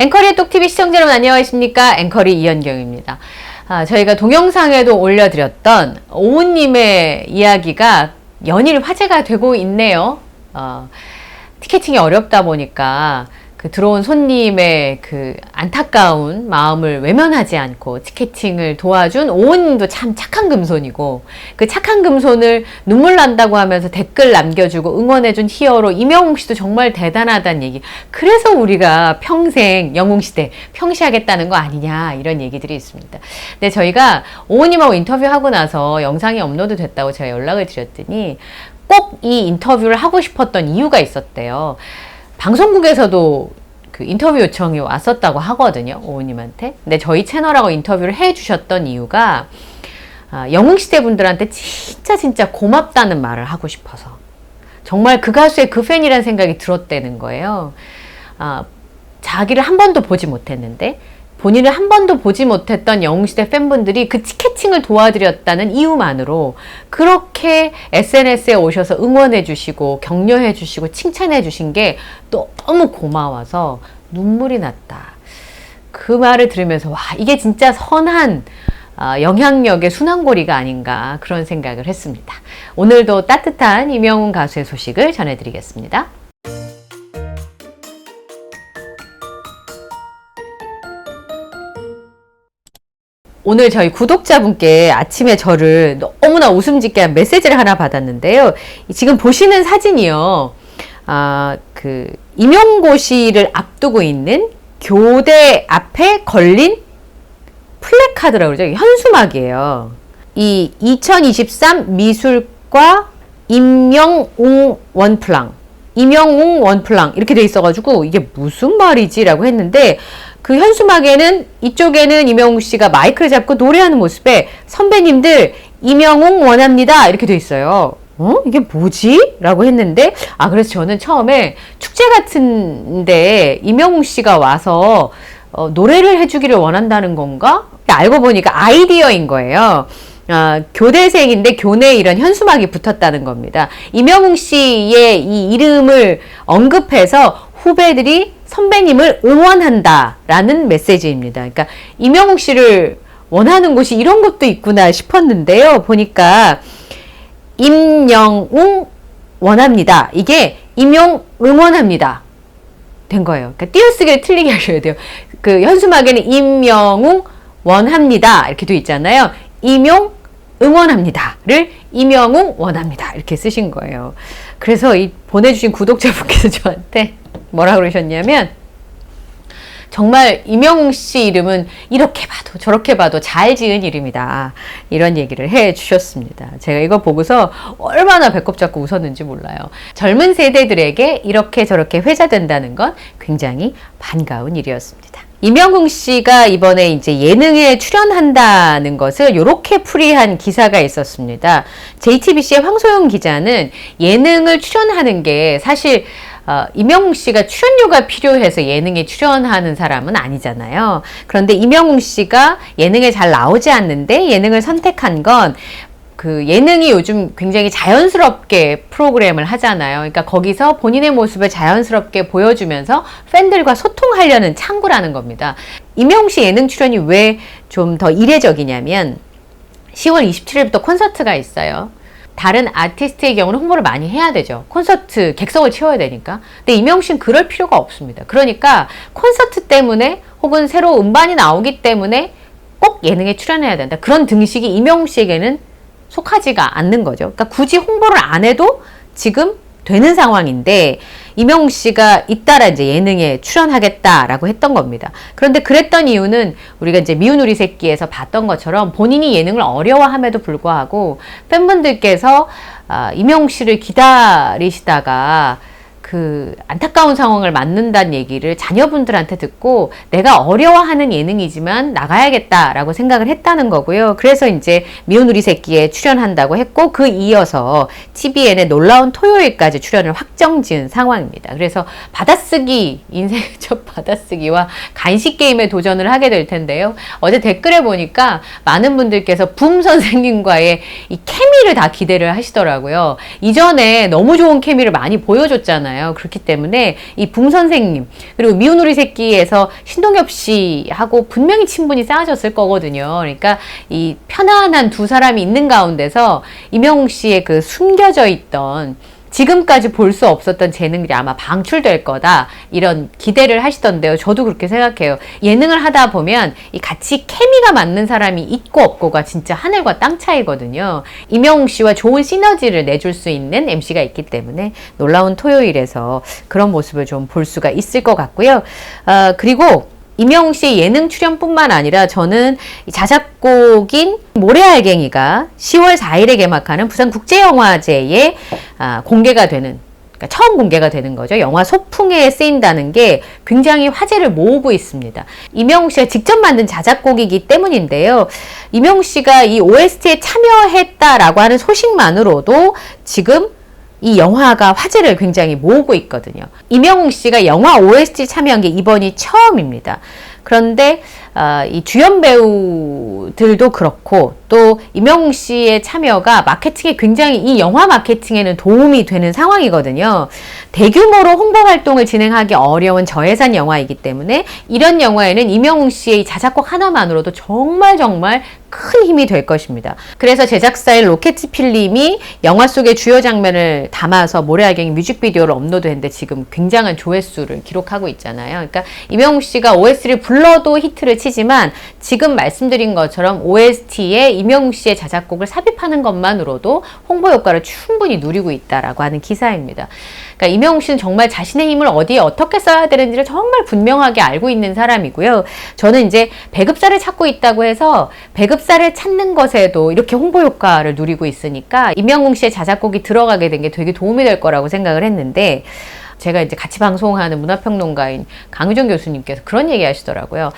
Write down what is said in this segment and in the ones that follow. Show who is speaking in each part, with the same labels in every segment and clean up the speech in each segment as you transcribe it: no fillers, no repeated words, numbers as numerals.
Speaker 1: 앵커리의 똑TV 시청자 여러분 안녕하십니까? 앵커리 이현경입니다. 저희가 동영상에도 올려드렸던 오우님의 이야기가 연일 화제가 되고 있네요. 티켓팅이 어렵다 보니까 그 들어온 손님의 그 안타까운 마음을 외면하지 않고 티켓팅을 도와준 오우님도 참 착한 금손이고, 그 착한 금손을 눈물 난다고 하면서 댓글 남겨주고 응원해준 히어로 이명웅 씨도 정말 대단하다는 얘기. 그래서 우리가 평생 영웅시대 평시하겠다는 거 아니냐, 이런 얘기들이 있습니다. 근데 저희가 오우님하고 인터뷰하고 나서 영상이 업로드 됐다고 제가 연락을 드렸더니 꼭 이 인터뷰를 하고 싶었던 이유가 있었대요. 방송국에서도 그 인터뷰 요청이 왔었다고 하거든요, 오우님한테. 근데 저희 채널하고 인터뷰를 해주셨던 이유가 영웅시대 분들한테 진짜 고맙다는 말을 하고 싶어서, 정말 그 가수의 그 팬이라는 생각이 들었다는 거예요. 자기를 한 번도 보지 못했는데, 본인을 한 번도 보지 못했던 영웅시대 팬분들이 그 티켓팅을 도와드렸다는 이유만으로 그렇게 SNS에 오셔서 응원해 주시고 격려해 주시고 칭찬해 주신 게 너무 고마워서 눈물이 났다. 그 말을 들으면서 와, 이게 진짜 선한 영향력의 순환고리가 아닌가, 그런 생각을 했습니다. 오늘도 따뜻한 이명웅 가수의 소식을 전해드리겠습니다. 오늘 저희 구독자분께 아침에 저를 너무나 웃음 짓게 한 메시지를 하나 받았는데요. 지금 보시는 사진이요. 그 임용고시를 앞두고 있는 교대 앞에 걸린 플래카드라고 그러죠. 현수막이에요. 이 2023 미술과 임영웅 원플랑, 임영웅 원플랑 이렇게 돼 있어가지고 이게 무슨 말이지? 라고 했는데, 그 현수막에는 이쪽에는 이명웅 씨가 마이크를 잡고 노래하는 모습에 선배님들 이명웅 원합니다 이렇게 돼 있어요. 이게 뭐지? 라고 했는데, 그래서 저는 처음에 축제 같은데 이명웅 씨가 와서 노래를 해주기를 원한다는 건가? 알고 보니까 아이디어인 거예요. 교대생인데 교내에 이런 현수막이 붙었다는 겁니다. 이명웅 씨의 이 이름을 언급해서 후배들이 선배님을 응원한다 라는 메시지입니다. 그러니까 이명웅 씨를 원하는 곳이 이런 것도 있구나 싶었는데요. 보니까 임영웅 원합니다. 이게 임용 응원합니다 된 거예요. 그러니까 띄어쓰기를 틀리게 하셔야 돼요. 그 현수막에는 임영웅 원합니다 이렇게 돼 있잖아요. 임용 응원합니다를 임영웅 원합니다 이렇게 쓰신 거예요. 그래서 이 보내주신 구독자분께서 저한테 뭐라 그러셨냐면, 정말 이명웅 씨 이름은 이렇게 봐도 저렇게 봐도 잘 지은 이름이다, 이런 얘기를 해 주셨습니다. 제가 이거 보고서 얼마나 배꼽 잡고 웃었는지 몰라요. 젊은 세대들에게 이렇게 저렇게 회자된다는 건 굉장히 반가운 일이었습니다. 이명웅 씨가 이번에 이제 예능에 출연한다는 것을 이렇게 풀이한 기사가 있었습니다. JTBC의 황소영 기자는 예능을 출연하는 게 사실 이명웅 씨가 출연료가 필요해서 예능에 출연하는 사람은 아니잖아요. 그런데 이명웅 씨가 예능에 잘 나오지 않는데 예능을 선택한 건, 그 예능이 요즘 굉장히 자연스럽게 프로그램을 하잖아요. 그러니까 거기서 본인의 모습을 자연스럽게 보여주면서 팬들과 소통하려는 창구라는 겁니다. 이명웅 씨 예능 출연이 왜 좀 더 이례적이냐면, 10월 27일부터 콘서트가 있어요. 다른 아티스트의 경우는 홍보를 많이 해야 되죠. 콘서트 객석을 채워야 되니까. 근데 이명웅 씨는 그럴 필요가 없습니다. 그러니까 콘서트 때문에 혹은 새로 음반이 나오기 때문에 꼭 예능에 출연해야 된다, 그런 등식이 이명웅 씨에게는 속하지가 않는 거죠. 그러니까 굳이 홍보를 안 해도 지금 되는 상황인데, 이명웅 씨가 잇따라 이제 예능에 출연하겠다라고 했던 겁니다. 그런데 그랬던 이유는 우리가 이제 미운 우리 새끼에서 봤던 것처럼 본인이 예능을 어려워함에도 불구하고 팬분들께서 이명웅 씨를 기다리시다가 그 안타까운 상황을 맞는다는 얘기를 자녀분들한테 듣고 내가 어려워하는 예능이지만 나가야겠다라고 생각을 했다는 거고요. 그래서 이제 미운 우리 새끼에 출연한다고 했고, 그 이어서 TVN의 놀라운 토요일까지 출연을 확정지은 상황입니다. 그래서 받아쓰기, 인생의 첫 받아쓰기와 간식 게임에 도전을 하게 될 텐데요. 어제 댓글에 보니까 많은 분들께서 붐 선생님과의 이 케미를 다 기대를 하시더라고요. 이전에 너무 좋은 케미를 많이 보여줬잖아요. 있잖아요. 그렇기 때문에 이 붕 선생님 그리고 미운 우리 새끼에서 신동엽 씨하고 분명히 친분이 쌓아졌을 거거든요. 그러니까 이 편안한 두 사람이 있는 가운데서 임영웅 씨의 그 숨겨져 있던 지금까지 볼 수 없었던 재능들이 아마 방출될 거다 이런 기대를 하시던데요. 저도 그렇게 생각해요. 예능을 하다 보면 이 같이 케미가 맞는 사람이 있고 없고가 진짜 하늘과 땅 차이거든요. 임영웅 씨와 좋은 시너지를 내줄 수 있는 MC가 있기 때문에 놀라운 토요일에서 그런 모습을 좀 볼 수가 있을 것 같고요. 그리고 임영웅 씨의 예능 출연뿐만 아니라 저는 자작곡인 모래알갱이가 10월 4일에 개막하는 부산국제영화제에 공개가 되는, 그러니까 처음 공개가 되는 거죠. 영화 소풍에 쓰인다는 게 굉장히 화제를 모으고 있습니다. 임영웅 씨가 직접 만든 자작곡이기 때문인데요. 임영웅 씨가 이 OST에 참여했다라고 하는 소식만으로도 지금 이 영화가 화제를 굉장히 모으고 있거든요. 임영웅 씨가 영화 OST 참여한 게 이번이 처음입니다. 그런데 이 주연 배우들도 그렇고 또 임영웅 씨의 참여가 마케팅에 굉장히 이 영화 마케팅에는 도움이 되는 상황이거든요. 대규모로 홍보 활동을 진행하기 어려운 저예산 영화이기 때문에 이런 영화에는 임영웅 씨의 자작곡 하나만으로도 정말 큰 힘이 될 것입니다. 그래서 제작사인 로켓필름이 영화 속의 주요 장면을 담아서 모래알갱이 뮤직비디오를 업로드했는데 지금 굉장한 조회수를 기록하고 있잖아요. 그러니까 임영웅 씨가 OST를 불러도 히트를 치지만 지금 말씀드린 것처럼 OST에 임영웅 씨의 자작곡을 삽입하는 것만으로도 홍보 효과를 충분히 누리고 있다라고 하는 기사입니다. 그러니까 임영웅 씨는 정말 자신의 힘을 어디에 어떻게 써야 되는지를 정말 분명하게 알고 있는 사람이고요. 저는 이제 배급사를 찾고 있다고 해서 배급사를 찾는 것에도 이렇게 홍보 효과를 누리고 있으니까 임영웅 씨의 자작곡이 들어가게 된 게 되게 도움이 될 거라고 생각을 했는데 제가 이제 같이 방송하는 문화평론가인 강유정 교수님께서 그런 얘기 하시더라고요.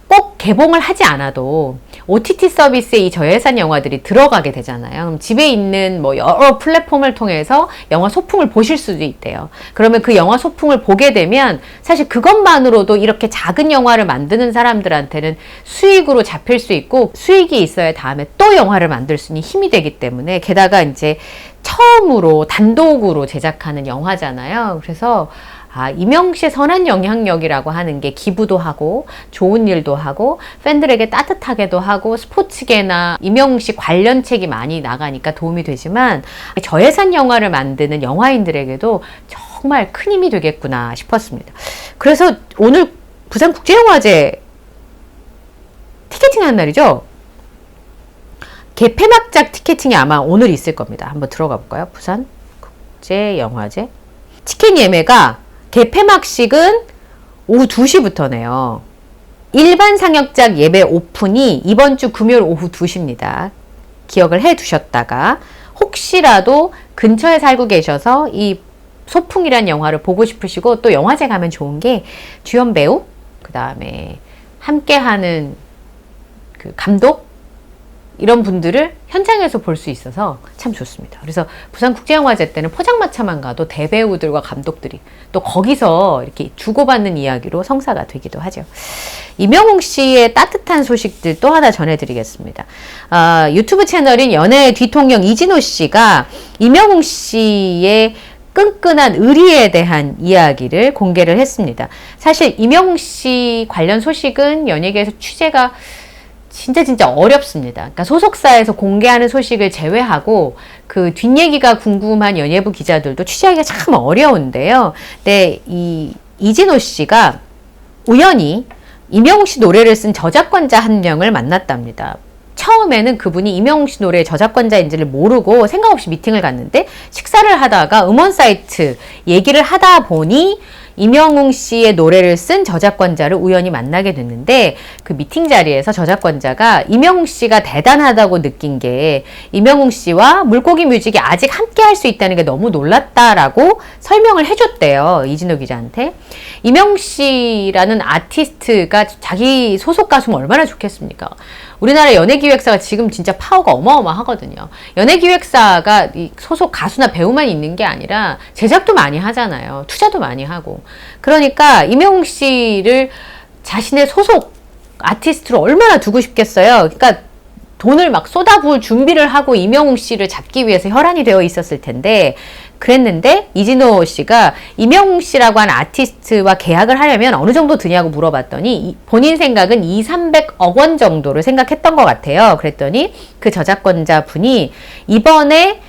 Speaker 1: 꼭 개봉을 하지 않아도 OTT 서비스에 이 저예산 영화들이 들어가게 되잖아요. 그럼 집에 있는 뭐 여러 플랫폼을 통해서 영화 소풍을 보실 수도 있대요. 그러면 그 영화 소풍을 보게 되면 사실 그것만으로도 이렇게 작은 영화를 만드는 사람들한테는 수익으로 잡힐 수 있고 수익이 있어야 다음에 또 영화를 만들 수 있는 힘이 되기 때문에 게다가 이제 처음으로 단독으로 제작하는 영화잖아요. 그래서 임영웅 씨의 선한 영향력이라고 하는 게 기부도 하고 좋은 일도 하고 팬들에게 따뜻하게도 하고 스포츠계나 임영웅 씨 관련 책이 많이 나가니까 도움이 되지만 저예산 영화를 만드는 영화인들에게도 정말 큰 힘이 되겠구나 싶었습니다. 그래서 오늘 부산국제영화제 티켓팅 하는 날이죠? 개폐막작 티켓팅이 아마 오늘 있을 겁니다. 한번 들어가 볼까요? 부산국제영화제 티켓 예매가 개폐막식은 오후 2시부터네요. 일반 상영작 예배 오픈이 이번 주 금요일 오후 2시입니다. 기억을 해 두셨다가 혹시라도 근처에 살고 계셔서 이 소풍이란 영화를 보고 싶으시고 또 영화제 가면 좋은 게 주연 배우, 그 다음에 함께하는 그 감독 이런 분들을 현장에서 볼 수 있어서 참 좋습니다. 그래서 부산국제영화제 때는 포장마차만 가도 대배우들과 감독들이 또 거기서 이렇게 주고받는 이야기로 성사가 되기도 하죠. 임영웅 씨의 따뜻한 소식들 또 하나 전해드리겠습니다. 유튜브 채널인 연애의 뒤통령 이진호 씨가 임영웅 씨의 끈끈한 의리에 대한 이야기를 공개를 했습니다. 사실 임영웅 씨 관련 소식은 연예계에서 취재가 진짜 어렵습니다. 그러니까 소속사에서 공개하는 소식을 제외하고 그 뒷얘기가 궁금한 연예부 기자들도 취재하기가 참 어려운데요. 근데 이 이진호 씨가 우연히 임영웅 씨 노래를 쓴 저작권자 한 명을 만났답니다. 처음에는 그분이 임영웅 씨 노래의 저작권자인지를 모르고 생각 없이 미팅을 갔는데 식사를 하다가 음원 사이트 얘기를 하다 보니 임영웅 씨의 노래를 쓴 저작권자를 우연히 만나게 됐는데 그 미팅 자리에서 저작권자가 임영웅 씨가 대단하다고 느낀 게 임영웅 씨와 물고기 뮤직이 아직 함께 할 수 있다는 게 너무 놀랐다라고 설명을 해줬대요. 이진호 기자한테. 임영웅 씨라는 아티스트가 자기 소속 가수면 얼마나 좋겠습니까? 우리나라 연예기획사가 지금 진짜 파워가 어마어마하거든요. 연예기획사가 이 소속 가수나 배우만 있는 게 아니라 제작도 많이 하잖아요. 투자도 많이 하고. 그러니까 임영웅 씨를 자신의 소속 아티스트로 얼마나 두고 싶겠어요. 그러니까 돈을 막 쏟아부을 준비를 하고 임영웅 씨를 잡기 위해서 혈안이 되어 있었을 텐데 그랬는데 이진호 씨가 임영웅 씨라고 하는 아티스트와 계약을 하려면 어느 정도 드냐고 물어봤더니 본인 생각은 200~300억 원 정도를 생각했던 것 같아요. 그랬더니 그 저작권자 분이 이번에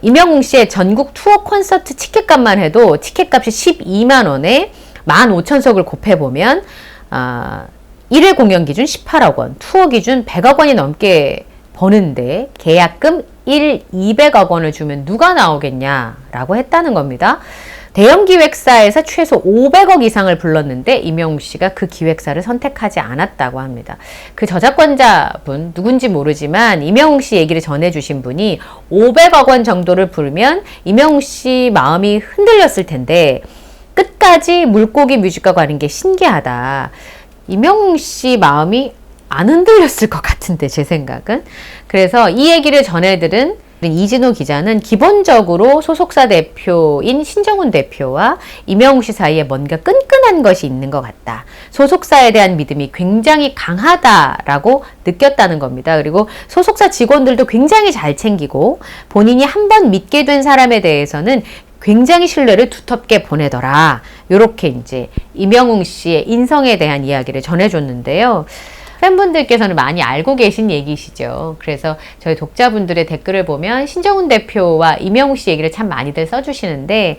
Speaker 1: 임영웅 씨의 전국 투어 콘서트 티켓값만 해도 티켓값이 12만 원에 15,000석을 곱해보면 1회 공연 기준 18억 원, 투어 기준 100억 원이 넘게 버는데 계약금 200억 원을 주면 누가 나오겠냐라고 했다는 겁니다. 대형 기획사에서 최소 500억 이상을 불렀는데 임영웅 씨가 그 기획사를 선택하지 않았다고 합니다. 그 저작권자분 누군지 모르지만 임영웅 씨 얘기를 전해주신 분이 500억 원 정도를 부르면 임영웅 씨 마음이 흔들렸을 텐데 끝까지 물고기 뮤직과 가는 게 신기하다. 임영웅 씨 마음이 안 흔들렸을 것 같은데 제 생각은. 그래서 이 얘기를 전해들은 이진호 기자는 기본적으로 소속사 대표인 신정훈 대표와 임영웅 씨 사이에 뭔가 끈끈한 것이 있는 것 같다. 소속사에 대한 믿음이 굉장히 강하다라고 느꼈다는 겁니다. 그리고 소속사 직원들도 굉장히 잘 챙기고 본인이 한번 믿게 된 사람에 대해서는 굉장히 신뢰를 두텁게 보내더라. 요렇게 이제 임영웅 씨의 인성에 대한 이야기를 전해줬는데요. 팬분들께서는 많이 알고 계신 얘기시죠. 그래서 저희 독자분들의 댓글을 보면 신정훈 대표와 임영웅 씨 얘기를 참 많이들 써주시는데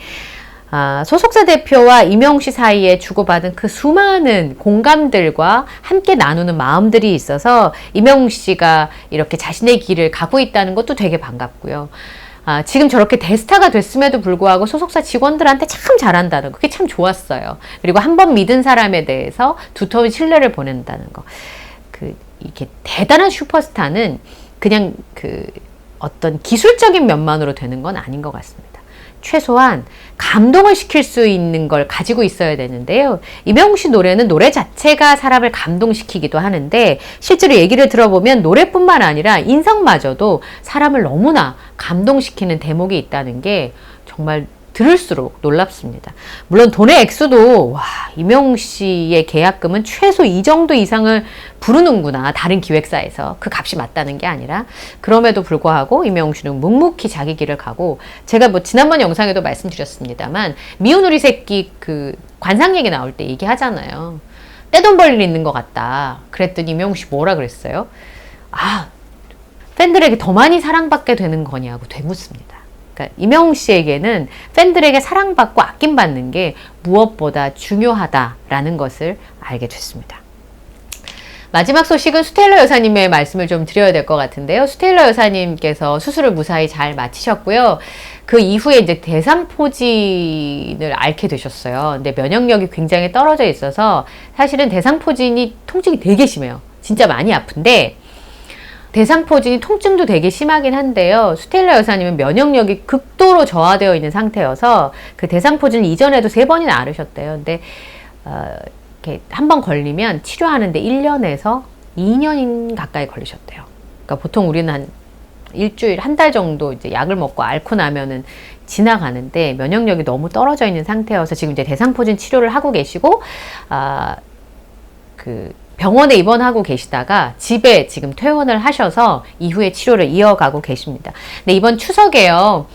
Speaker 1: 소속사 대표와 임영웅 씨 사이에 주고받은 그 수많은 공감들과 함께 나누는 마음들이 있어서 임영웅 씨가 이렇게 자신의 길을 가고 있다는 것도 되게 반갑고요. 지금 저렇게 대스타가 됐음에도 불구하고 소속사 직원들한테 참 잘한다는 거, 그게 참 좋았어요. 그리고 한번 믿은 사람에 대해서 두터운 신뢰를 보낸다는 거. 이렇게 대단한 슈퍼스타는 그냥 어떤 기술적인 면만으로 되는 건 아닌 것 같습니다. 최소한 감동을 시킬 수 있는 걸 가지고 있어야 되는데요. 임영웅 씨 노래는 노래 자체가 사람을 감동시키기도 하는데 실제로 얘기를 들어보면 노래뿐만 아니라 인성마저도 사람을 너무나 감동시키는 대목이 있다는 게 정말 들을수록 놀랍습니다. 물론 돈의 액수도 임영웅 씨의 계약금은 최소 이 정도 이상을 부르는구나. 다른 기획사에서 그 값이 맞다는 게 아니라 그럼에도 불구하고 임영웅 씨는 묵묵히 자기 길을 가고 제가 지난번 영상에도 말씀드렸습니다만 미운 우리 새끼 관상 얘기 나올 때 얘기하잖아요. 떼돈 벌 일 있는 것 같다. 그랬더니 임영웅 씨 뭐라 그랬어요? 팬들에게 더 많이 사랑받게 되는 거냐고 되묻습니다. 그러니까 임영웅 씨에게는 팬들에게 사랑받고 아낌받는 게 무엇보다 중요하다라는 것을 알게 됐습니다. 마지막 소식은 수테일러 여사님의 말씀을 좀 드려야 될 것 같은데요. 수테일러 여사님께서 수술을 무사히 잘 마치셨고요. 그 이후에 이제 대상포진을 앓게 되셨어요. 근데 면역력이 굉장히 떨어져 있어서 사실은 대상포진이 통증이 되게 심해요. 진짜 많이 아픈데 대상포진이 통증도 되게 심하긴 한데요. 수테일러 여사님은 면역력이 극도로 저하되어 있는 상태여서 그 대상포진을 이전에도 3번이나 앓으셨대요. 근데 이렇게 한 번 걸리면 치료하는데 1년에서 2년 가까이 걸리셨대요. 그러니까 보통 우리는 한 일주일, 한 달 정도 이제 약을 먹고 앓고 나면은 지나가는데 면역력이 너무 떨어져 있는 상태여서 지금 이제 대상포진 치료를 하고 계시고 병원에 입원하고 계시다가 집에 지금 퇴원을 하셔서 이후에 치료를 이어가고 계십니다. 근데 이번 추석에요.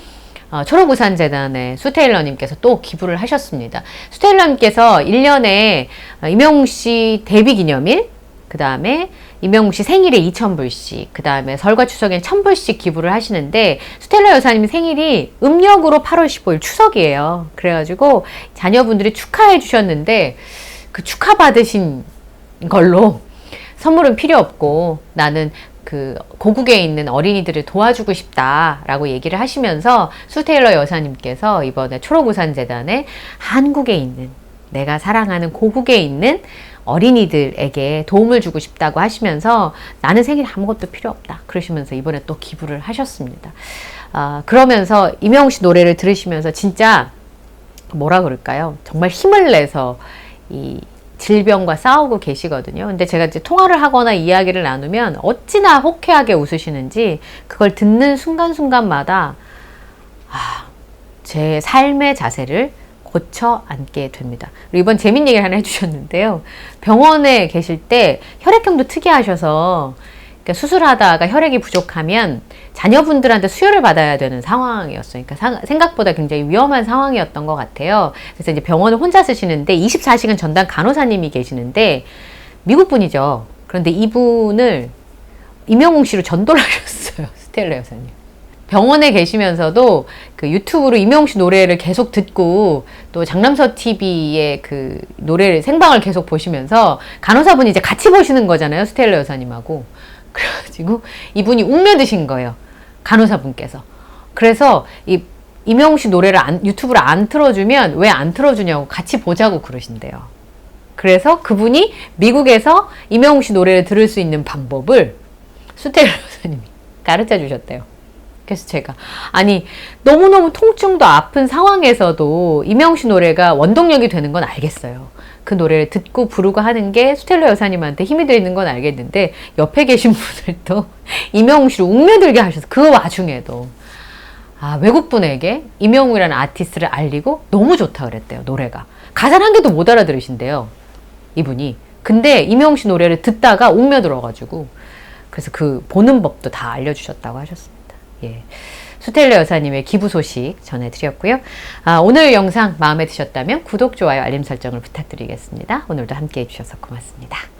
Speaker 1: 초록우산재단에 수테일러님께서 또 기부를 하셨습니다. 수테일러님께서 1년에 임영웅 씨 데뷔 기념일, 그 다음에 임영웅 씨 생일에 2,000불씩, 그 다음에 설과 추석엔 1,000불씩 기부를 하시는데 수텔러 여사님 생일이 음력으로 8월 15일 추석이에요. 그래가지고 자녀분들이 축하해 주셨는데 그 축하받으신 걸로 선물은 필요 없고 나는 고국에 있는 어린이들을 도와주고 싶다라고 얘기를 하시면서 수테일러 여사님께서 이번에 초록우산재단에 한국에 있는 내가 사랑하는 고국에 있는 어린이들에게 도움을 주고 싶다고 하시면서 나는 생일 아무것도 필요 없다 그러시면서 이번에 또 기부를 하셨습니다. 그러면서 임영웅 씨 노래를 들으시면서 진짜 뭐라 그럴까요? 정말 힘을 내서 이 질병과 싸우고 계시거든요. 근데 제가 이제 통화를 하거나 이야기를 나누면 어찌나 호쾌하게 웃으시는지 그걸 듣는 순간순간마다 제 삶의 자세를 고쳐 앉게 됩니다. 그리고 이번 재밌는 얘기를 하나 해주셨는데요. 병원에 계실 때 혈액형도 특이하셔서 그러니까 수술하다가 혈액이 부족하면 자녀분들한테 수혈을 받아야 되는 상황이었어요. 그러니까 생각보다 굉장히 위험한 상황이었던 것 같아요. 그래서 이제 병원을 혼자 쓰시는데 24시간 전담 간호사님이 계시는데 미국 분이죠. 그런데 이분을 임영웅 씨로 전도를 하셨어요. 스텔라 여사님. 병원에 계시면서도 그 유튜브로 임영웅 씨 노래를 계속 듣고 또 장남서 TV의 그 노래를 생방을 계속 보시면서 간호사분이 이제 같이 보시는 거잖아요. 스텔라 여사님하고. 그래가지고 이분이 웅며드신 거예요. 간호사분께서. 그래서 이 임영웅 씨 노래를 유튜브로 안 틀어주면 왜 안 틀어주냐고 같이 보자고 그러신대요. 그래서 그분이 미국에서 임영웅 씨 노래를 들을 수 있는 방법을 스텔라 여사님이 가르쳐 주셨대요. 그래서 제가 아니 너무너무 통증도 아픈 상황에서도 임영웅 씨 노래가 원동력이 되는 건 알겠어요. 그 노래를 듣고 부르고 하는 게 스텔라 여사님한테 힘이 되는 건 알겠는데 옆에 계신 분들도 임영웅 씨를 웅며들게 하셔서 그 와중에도 외국분에게 임영웅이라는 아티스트를 알리고 너무 좋다 그랬대요. 노래가. 가사를 한 개도 못 알아들으신대요. 이분이. 근데 임영웅 씨 노래를 듣다가 웅며들어가지고 그래서 그 보는 법도 다 알려주셨다고 하셨습니다. 예. 스텔라 여사님의 기부 소식 전해드렸고요. 오늘 영상 마음에 드셨다면 구독, 좋아요, 알림 설정을 부탁드리겠습니다. 오늘도 함께 해주셔서 고맙습니다.